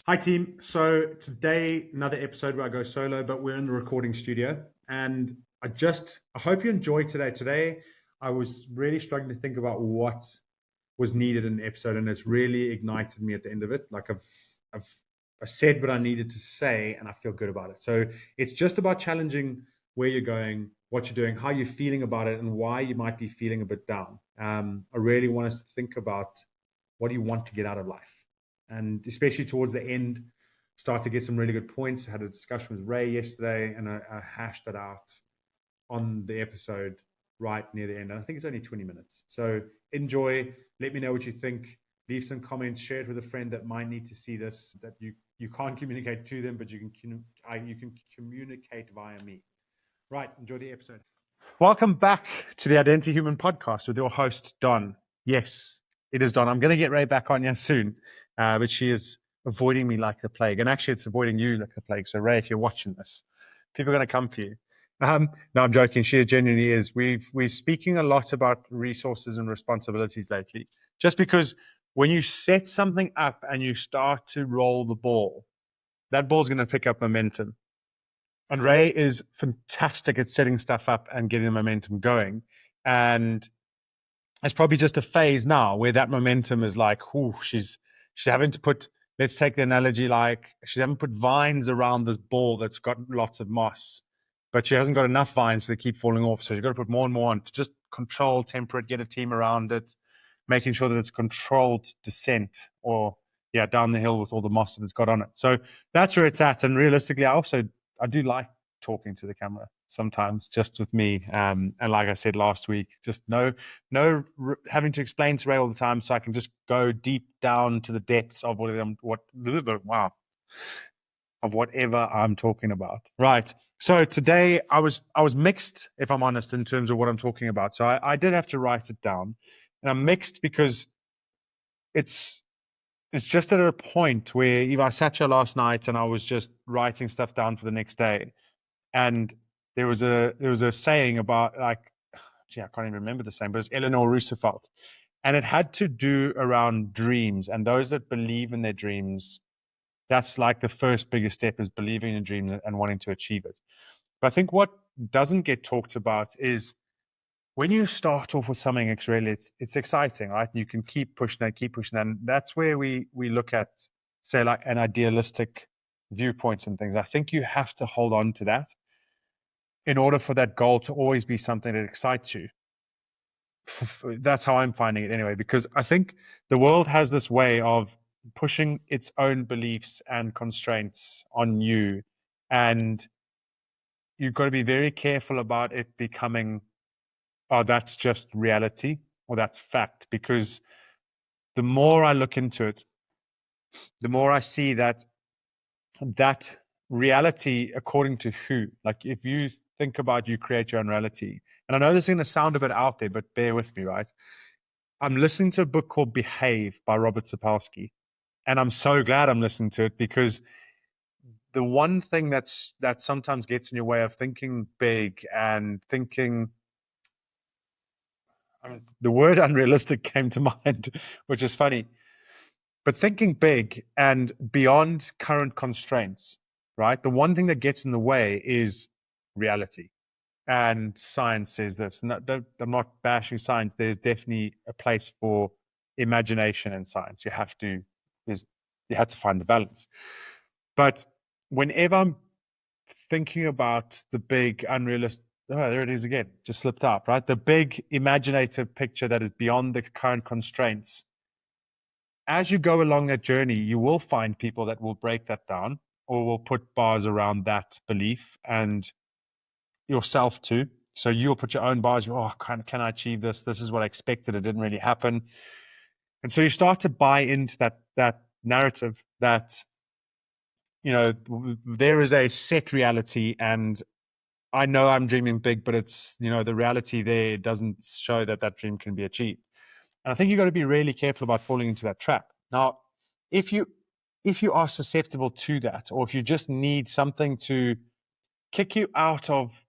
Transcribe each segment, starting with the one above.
Hi, team. So today, another episode where I go solo, but we're in the recording studio. And I hope you enjoy today. Today, I was really struggling to think about what was needed in the episode, and it's really ignited me at the end of it. I've I said what I needed to say, and I feel good about it. So it's just about challenging where you're going, what you're doing, how you're feeling about it, and why you might be feeling a bit down. I really want us to think about what do you want to get out of life, and especially towards the end, start to get some really good points. I had a discussion with Ray yesterday, and I hashed that out on the episode right near the end. And I think it's only 20 minutes. So enjoy. Let me know what you think. Leave some comments. Share it with a friend that might need to see this. That you can't communicate to them, but you can communicate via me. Right. Enjoy the episode. Welcome back to the Identity Human podcast with your host Don. Yes, it is Don. I'm going to get Ray back on here soon, but she is avoiding me like the plague, and actually, it's avoiding you like the plague. So, Ray, if you're watching this, people are going to come for you. No, I'm joking. She genuinely is. We're speaking a lot about resources and responsibilities lately, just because when you set something up and you start to roll the ball, that ball's going to pick up momentum. And Ray is fantastic at setting stuff up and getting the momentum going. And it's probably just a phase now where that momentum is like, she's having to put, let's take the analogy, like she's having to put vines around this ball that's got lots of moss, but she hasn't got enough vines, so they keep falling off. So she's got to put more and more on to just control, temper it, get a team around it, making sure that it's a controlled descent or down the hill with all the moss that it's got on it. So that's where it's at. And realistically, I do like talking to the camera sometimes, just with me. And like I said last week, just no having to explain to Ray all the time, so I can just go deep down to the depths of whatever I'm talking about. Right. So today I was mixed, if I'm honest, in terms of what I'm talking about. So I did have to write it down, and I'm mixed because it's just at a point where even I sat here last night and I was just writing stuff down for the next day. And there was a saying about, like, I can't even remember the saying, but it's Eleanor Roosevelt. And it had to do around dreams, and those that believe in their dreams, that's like the first biggest step, is believing in dreams and wanting to achieve it. But I think what doesn't get talked about is when you start off with something, it's exciting, right? You can keep pushing that, and that's where we look at, say, like an idealistic viewpoint and things. I think you have to hold on to that in order for that goal to always be something that excites you. That's how I'm finding it anyway, because I think the world has this way of pushing its own beliefs and constraints on you, and you've got to be very careful about it becoming, oh, that's just reality or that's fact, because the more I look into it, the more I see that reality, according to who? Like, if you think about, you create your own reality. And I know this is going to sound a bit out there, but bear with me, right? I'm listening to a book called Behave by Robert Sapolsky. And I'm so glad I'm listening to it, because the one thing that sometimes gets in your way of thinking big and thinking, the word unrealistic came to mind, which is funny, but thinking big and beyond current constraints, right? The one thing that gets in the way is reality. And science says this. And I'm not bashing science. There's definitely a place for imagination in science. You have to find the balance. But whenever I'm thinking about the big unrealistic, there it is again, just slipped out, right? The big imaginative picture that is beyond the current constraints. As you go along that journey, you will find people that will break that down or will put bars around that belief, and yourself too. So you'll put your own bars. Can I achieve this? This is what I expected. It didn't really happen. And so you start to buy into that narrative that, there is a set reality, and I know I'm dreaming big, but it's, the reality there doesn't show that dream can be achieved. And I think you've got to be really careful about falling into that trap. Now, if you are susceptible to that, or if you just need something to kick you out of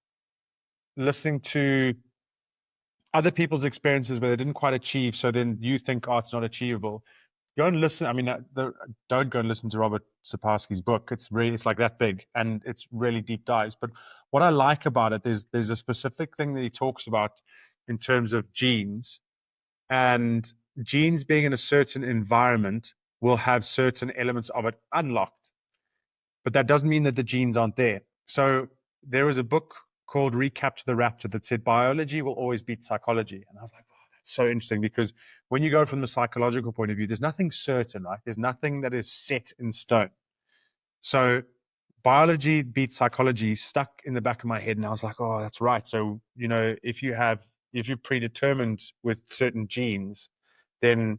listening to other people's experiences where they didn't quite achieve, so then you think, oh, it's not achievable, go and listen. I mean, don't go and listen to Robert Sapolsky's book. It's like that big, and it's really deep dives. But what I like about it is there's a specific thing that he talks about in terms of genes, and genes being in a certain environment will have certain elements of it unlocked. But that doesn't mean that the genes aren't there. So there was a book called Recapture the Raptor that said biology will always beat psychology. And I was like, oh, that's so interesting, because when you go from the psychological point of view, there's nothing certain, right? There's nothing that is set in stone. So biology beats psychology stuck in the back of my head. And I was like, oh, that's right. So, if you're predetermined with certain genes, then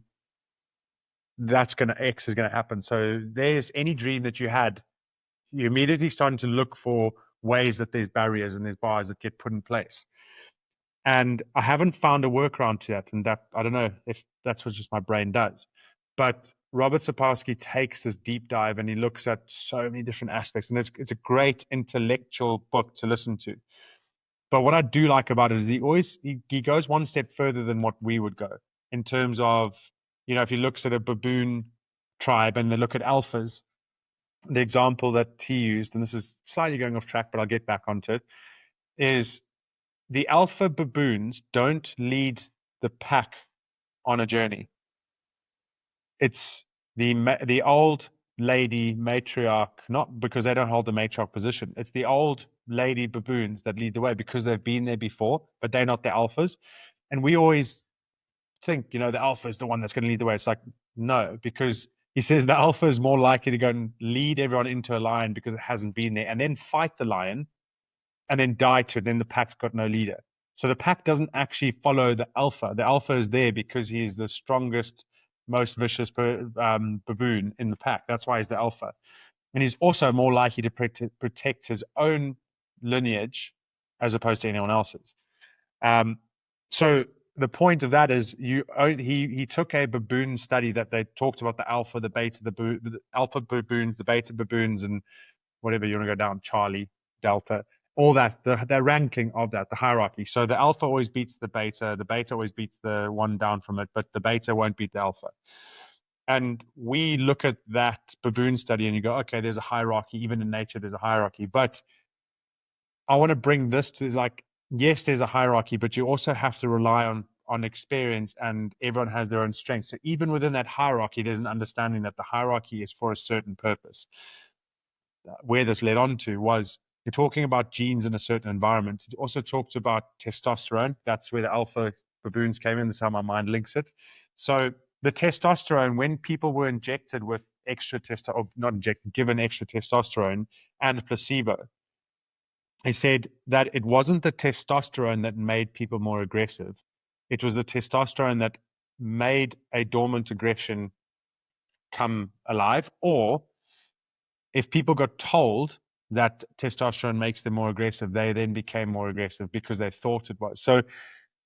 X is going to happen. So there's any dream that you had, you're immediately starting to look for ways that there's barriers and there's bars that get put in place. And I haven't found a workaround to that. And that, I don't know if that's what just my brain does. But Robert Sapolsky takes this deep dive and he looks at so many different aspects. And it's a great intellectual book to listen to. But what I do like about it is he goes one step further than what we would go in terms of, if he looks at a baboon tribe and they look at alphas, the example that he used, and this is slightly going off track, but I'll get back onto it, is the alpha baboons don't lead the pack on a journey. It's the old lady matriarch, not because they don't hold the matriarch position. It's the old lady baboons that lead the way because they've been there before, but they're not the alphas. And we always think, the alpha is the one that's going to lead the way. It's like, no, because he says the alpha is more likely to go and lead everyone into a lion because it hasn't been there and then fight the lion and then die to it. Then the pack's got no leader. So the pack doesn't actually follow the alpha. The alpha is there because he's the strongest, most vicious baboon in the pack. That's why he's the alpha. And he's also more likely to protect his own lineage as opposed to anyone else's. So the point of that is he took a baboon study that they talked about the alpha, the beta, the alpha baboons, the beta baboons, and whatever you want to go down, Charlie, Delta, all that, the ranking of that, the hierarchy. So the alpha always beats the beta always beats the one down from it, but the beta won't beat the alpha. And we look at that baboon study and you go, okay, there's a hierarchy. Even in nature, there's a hierarchy. But I want to bring this to like, yes, there's a hierarchy, but you also have to rely on experience, and everyone has their own strengths. So even within that hierarchy, there's an understanding that the hierarchy is for a certain purpose. Where this led on to was you're talking about genes in a certain environment. It also talks about testosterone. That's where the alpha baboons came in. That's how my mind links it. So the testosterone, when people were injected with extra testosterone, or not injected, given extra testosterone and placebo, he said that it wasn't the testosterone that made people more aggressive. It was the testosterone that made a dormant aggression come alive. Or if people got told that testosterone makes them more aggressive, they then became more aggressive because they thought it was. So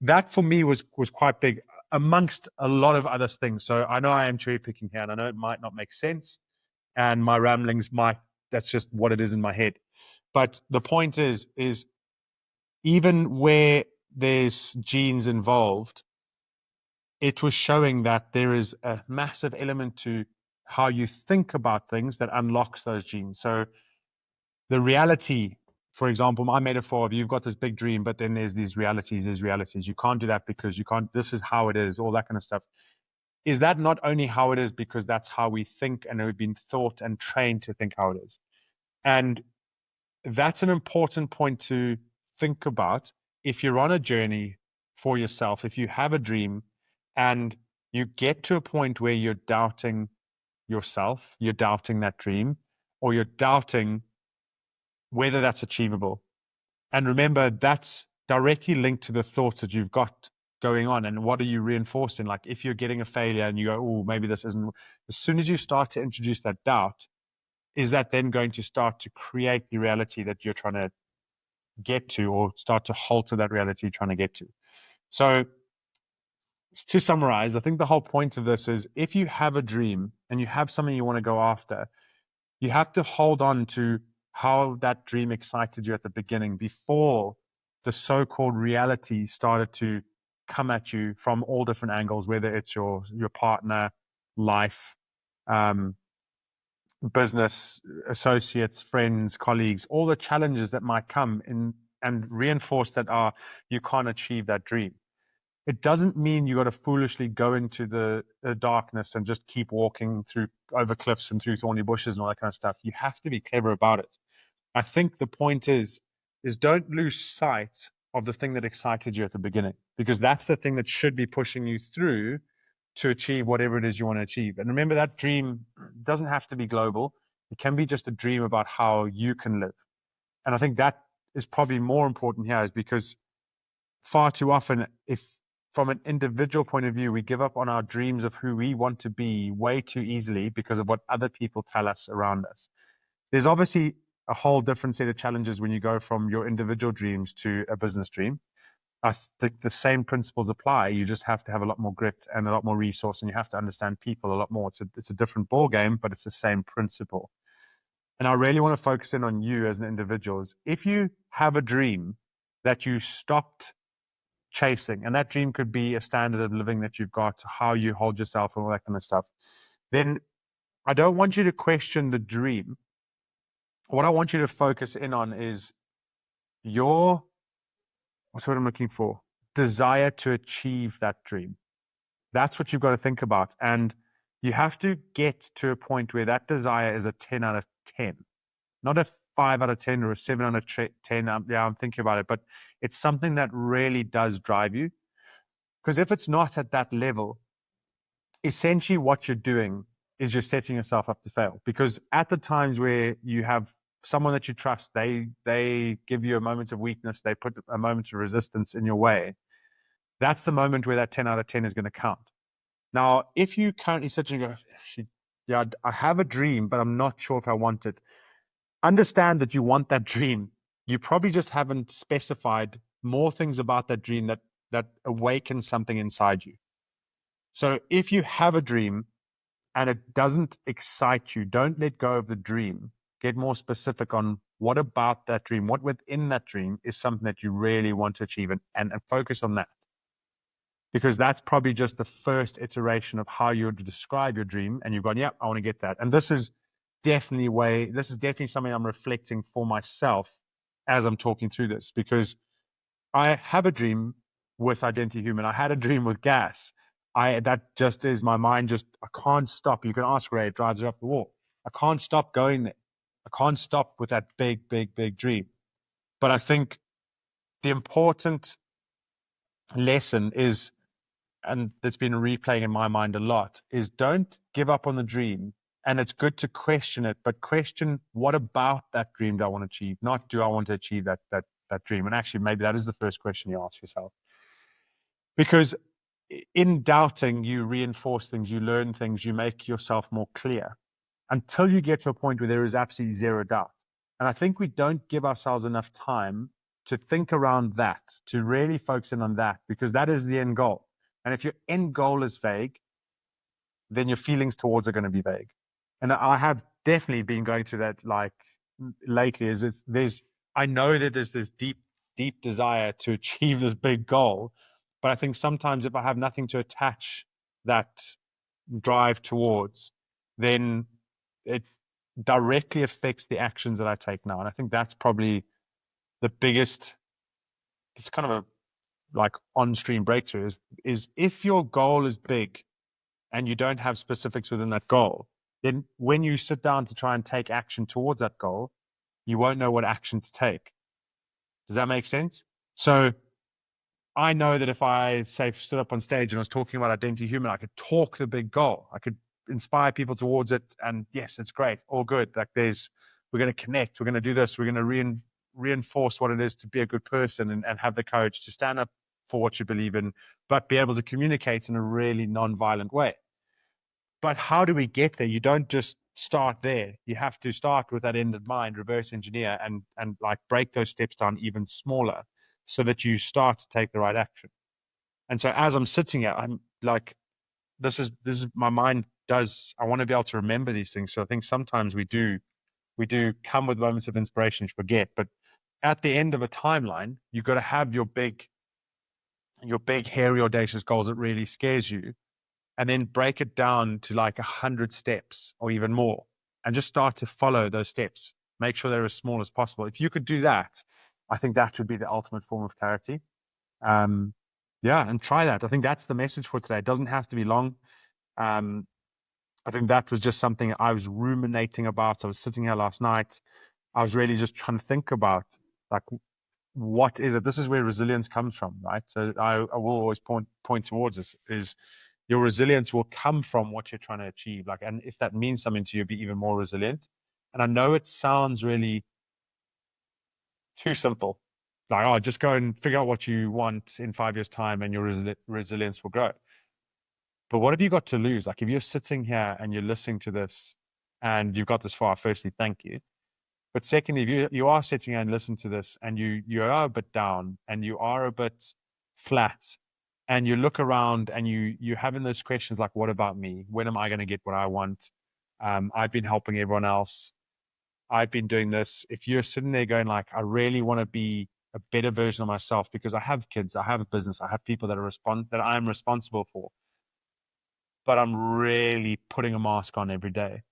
that for me was quite big amongst a lot of other things. So I know I am cherry picking here, and I know it might not make sense, and my ramblings that's just what it is in my head. But the point is even where there's genes involved, it was showing that there is a massive element to how you think about things that unlocks those genes. So the reality, for example, my metaphor of you've got this big dream, but then there's realities. You can't do that because you can't, this is how it is, all that kind of stuff. Is that not only how it is because that's how we think and we've been taught and trained to think how it is? And that's an important point to think about if you're on a journey for yourself, if you have a dream and you get to a point where you're doubting yourself, you're doubting that dream, or you're doubting whether that's achievable. And remember, that's directly linked to the thoughts that you've got going on. And what are you reinforcing? Like if you're getting a failure and you go, oh, maybe this isn't, as soon as you start to introduce that doubt, is that then going to start to create the reality that you're trying to get to, or start to alter that reality you're trying to get to? So to summarize, I think the whole point of this is if you have a dream and you have something you want to go after, you have to hold on to how that dream excited you at the beginning before the so-called reality started to come at you from all different angles, whether it's your partner, life, business, associates, friends, colleagues, all the challenges that might come in and reinforce that you can't achieve that dream. It doesn't mean you got to foolishly go into the darkness and just keep walking through over cliffs and through thorny bushes and all that kind of stuff. You have to be clever about it. I think the point is don't lose sight of the thing that excited you at the beginning, because that's the thing that should be pushing you through to achieve whatever it is you want to achieve. And remember, that dream doesn't have to be global. It can be just a dream about how you can live. And I think that is probably more important here, is because far too often, if from an individual point of view, we give up on our dreams of who we want to be way too easily because of what other people tell us around us. There's obviously a whole different set of challenges when you go from your individual dreams to a business dream. I think the same principles apply. You just have to have a lot more grit and a lot more resource, and you have to understand people a lot more. It's a different ball game, but it's the same principle. And I really want to focus in on you as an individual. If you have a dream that you stopped chasing, and that dream could be a standard of living that you've got, how you hold yourself and all that kind of stuff, then I don't want you to question the dream. What I want you to focus in on is what's what I'm looking for? Desire to achieve that dream. That's what you've got to think about. And you have to get to a point where that desire is a 10 out of 10, not a 5 out of 10 or a 7 out of 10. I'm thinking about it, but it's something that really does drive you. Because if it's not at that level, essentially what you're doing is you're setting yourself up to fail. Because at the times where you have someone that you trust, they give you a moment of weakness, they put a moment of resistance in your way, that's the moment where that 10 out of 10 is going to count. Now, if you currently sit and go, yeah, I have a dream, but I'm not sure if I want it, understand that you want that dream. You probably just haven't specified more things about that dream that awaken something inside you. So if you have a dream and it doesn't excite you, don't let go of the dream. Get more specific on what about that dream, what within that dream is something that you really want to achieve, and focus on that. Because that's probably just the first iteration of how you would describe your dream. And you've gone, yeah, I want to get that. And this is definitely something I'm reflecting for myself as I'm talking through this, because I have a dream with Identity Human. I had a dream with gas. That just is my mind. I can't stop. You can ask Ray, it drives her up the wall. I can't stop going there. I can't stop with that big, big, big dream. But I think the important lesson is, and that's been replaying in my mind a lot, is don't give up on the dream. And it's good to question it, but question what about that dream do I want to achieve? Not do I want to achieve that dream? And actually, maybe that is the first question you ask yourself. Because in doubting, you reinforce things, you learn things, you make yourself more clear until you get to a point where there is absolutely zero doubt. And I think we don't give ourselves enough time to think around that, to really focus in on that, because that is the end goal. And if your end goal is vague, then your feelings towards it are going to be vague. And I have definitely been going through that like lately. I know that there's this deep, deep desire to achieve this big goal, but I think sometimes if I have nothing to attach that drive towards, then it directly affects the actions that I take now. And I think that's probably the biggest, it's kind of a like on-stream breakthrough is if your goal is big and you don't have specifics within that goal, then when you sit down to try and take action towards that goal, you won't know what action to take. Does that make sense? So I know that if I say stood up on stage and I was talking about Identity Human, I could talk the big goal. I could inspire people towards it. And yes, it's great. All good. Like we're going to connect. We're going to do this. We're going to reinforce what it is to be a good person and have the courage to stand up for what you believe in, but be able to communicate in a really non-violent way. But how do we get there? You don't just start there. You have to start with that end in mind, reverse engineer, and like break those steps down even smaller so that you start to take the right action. And so as I'm sitting here, I'm like, this is my mind I want to be able to remember these things. So I think sometimes we do come with moments of inspiration to forget, but at the end of a timeline, you've got to have your big, hairy, audacious goals that really scares you. and then break it down to like 100 steps or even more, and just start to follow those steps. Make sure they're as small as possible. If you could do that, I think that would be the ultimate form of clarity. Yeah, and try that. I think that's the message for today. It doesn't have to be long. I think that was just something I was ruminating about. I was sitting here last night. I was really just trying to think about, like, what is it? This is where resilience comes from, right? So I will always point towards this, is your resilience will come from what you're trying to achieve. Like, and if that means something to you, be even more resilient. And I know it sounds really too simple. Like, oh, just go and figure out what you want in 5 years' time and your resilience will grow. But what have you got to lose? Like, if you're sitting here and you're listening to this and you've got this far, firstly, thank you. But secondly, if you are sitting here and listen to this and you are a bit down and you are a bit flat and you look around and you're having those questions like, what about me? When am I going to get what I want? I've been helping everyone else. I've been doing this. If you're sitting there going like, I really want to be a better version of myself because I have kids, I have a business, I have people that I'm responsible for, but I'm really putting a mask on every day.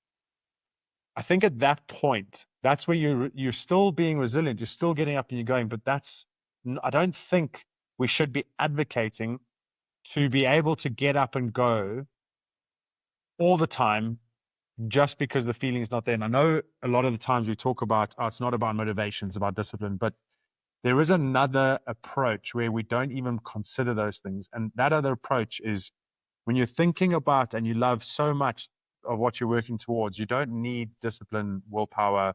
I think at that point, that's where you're still being resilient. You're still getting up and you're going, but I don't think we should be advocating to be able to get up and go all the time just because the feeling is not there. And I know a lot of the times we talk about, oh, it's not about motivation, it's about discipline, but there is another approach where we don't even consider those things. And that other approach is when you're thinking about and you love so much of what you're working towards, you don't need discipline, willpower,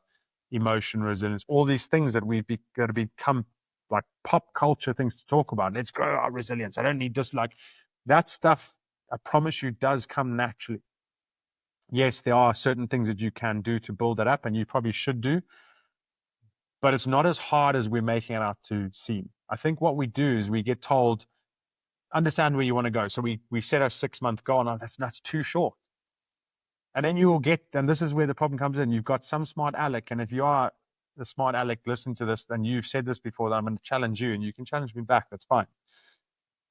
emotion, resilience, all these things that that have become like pop culture things to talk about. Let's grow our resilience. I don't need this. Like, that stuff, I promise you, does come naturally. Yes, there are certain things that you can do to build that up, and you probably should do, but it's not as hard as we're making it out to seem. I think what we do is we get told, understand where you want to go. So we set a 6-month goal. No, that's too short. And then you will get, and this is where the problem comes in. You've got some smart aleck, and if you are the smart aleck, listen to this, then you've said this before, that I'm going to challenge you, and you can challenge me back. That's fine.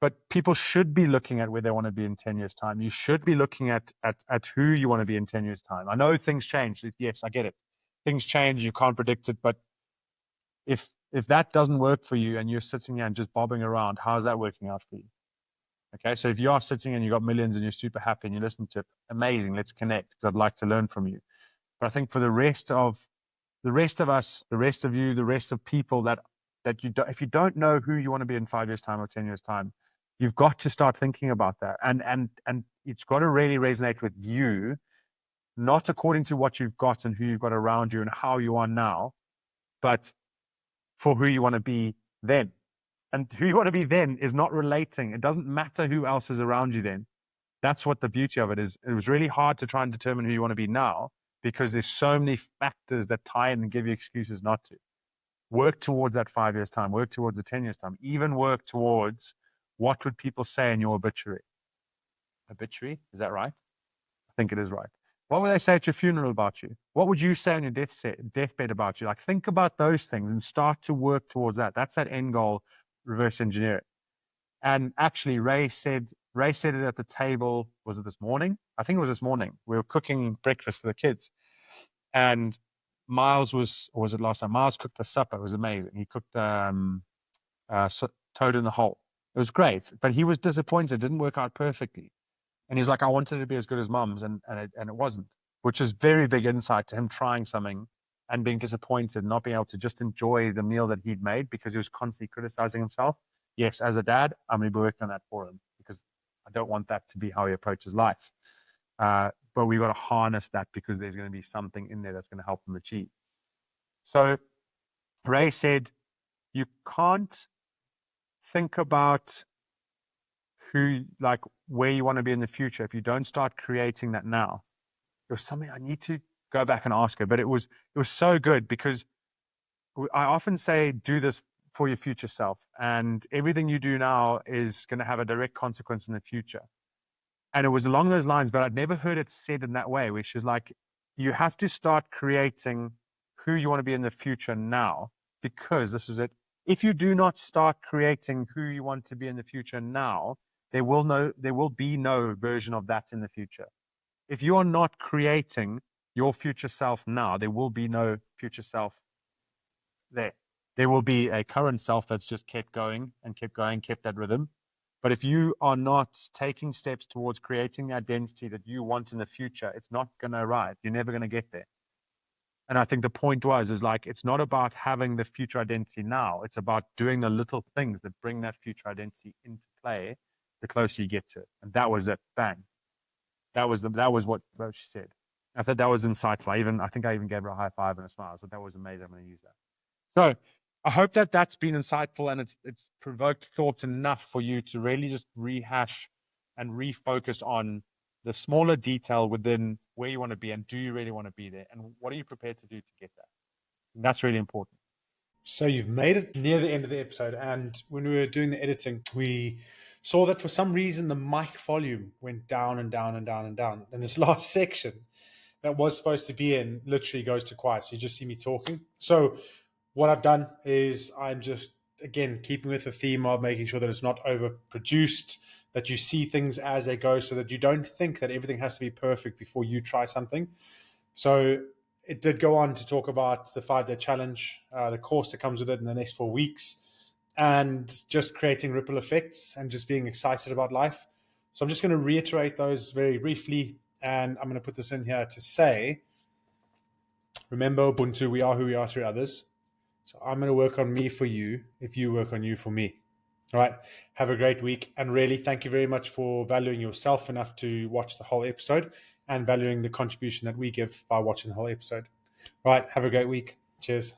But people should be looking at where they want to be in 10 years' time. You should be looking at who you want to be in 10 years' time. I know things change. Yes, I get it. Things change. You can't predict it. But if that doesn't work for you and you're sitting here and just bobbing around, how's that working out for you? Okay, so if you are sitting and you've got millions and you're super happy and you listen to it, amazing, let's connect because I'd like to learn from you. But I think for the rest of us, the rest of you, the rest of people that if you don't know who you want to be in 5 years' time or 10 years' time, you've got to start thinking about that. And it's got to really resonate with you, not according to what you've got and who you've got around you and how you are now, but for who you want to be then. And who you want to be then is not relating. It doesn't matter who else is around you then. That's what the beauty of it is. It was really hard to try and determine who you want to be now because there's so many factors that tie in and give you excuses not to. Work towards that 5 years' time. Work towards the 10 years' time. Even work towards what would people say in your obituary. Obituary? Is that right? I think it is right. What would they say at your funeral about you? What would you say on your deathbed about you? Like, think about those things and start to work towards that. That's that end goal. Reverse engineer it. And actually, Ray said it at the table. Was it this morning? I think it was this morning. We were cooking breakfast for the kids, and Miles was, or was it last time? Miles cooked a supper. It was amazing. He cooked toad in the hole. It was great, but he was disappointed. It didn't work out perfectly, and he's like, "I wanted it to be as good as Mum's, and it wasn't," which is very big insight to him trying something and being disappointed, not being able to just enjoy the meal that he'd made because he was constantly criticizing himself. Yes, as a dad, I'm going to be working on that for him because I don't want that to be how he approaches life. But we've got to harness that because there's going to be something in there that's going to help him achieve. So Ray said, you can't think about where you want to be in the future if you don't start creating that now. There was something I need to go back and ask her, but it was so good because I often say, do this for your future self, and everything you do now is going to have a direct consequence in the future. And it was along those lines, but I'd never heard it said in that way, which is like, you have to start creating who you want to be in the future now, because this is it. If you do not start creating who you want to be in the future now, there will be no version of that in the future. If you are not creating your future self now, there will be no future self there. There will be a current self that's just kept going and kept going, kept that rhythm. But if you are not taking steps towards creating the identity that you want in the future, it's not going to arrive. You're never going to get there. And I think the point is like, it's not about having the future identity now. It's about doing the little things that bring that future identity into play the closer you get to it. And that was it. Bang. That was what she said. I thought that was insightful. I think I even gave her a high five and a smile. So that was amazing. I'm going to use that. So I hope that that's been insightful and it's provoked thoughts enough for you to really just rehash and refocus on the smaller detail within where you want to be, and do you really want to be there, and what are you prepared to do to get there? And that's really important. So you've made it near the end of the episode, and when we were doing the editing, we saw that for some reason the mic volume went down and down and down and down. And this last section that was supposed to be in literally goes to quiet. So you just see me talking. So what I've done is I'm just, again, keeping with the theme of making sure that it's not overproduced, that you see things as they go, so that you don't think that everything has to be perfect before you try something. So it did go on to talk about the 5-day challenge, the course that comes with it in the next 4 weeks, and just creating ripple effects and just being excited about life. So I'm just going to reiterate those very briefly, and I'm going to put this in here to say, remember, Ubuntu, we are who we are to others. So I'm going to work on me for you if you work on you for me. All right. Have a great week. And really, thank you very much for valuing yourself enough to watch the whole episode and valuing the contribution that we give by watching the whole episode. All right. Have a great week. Cheers.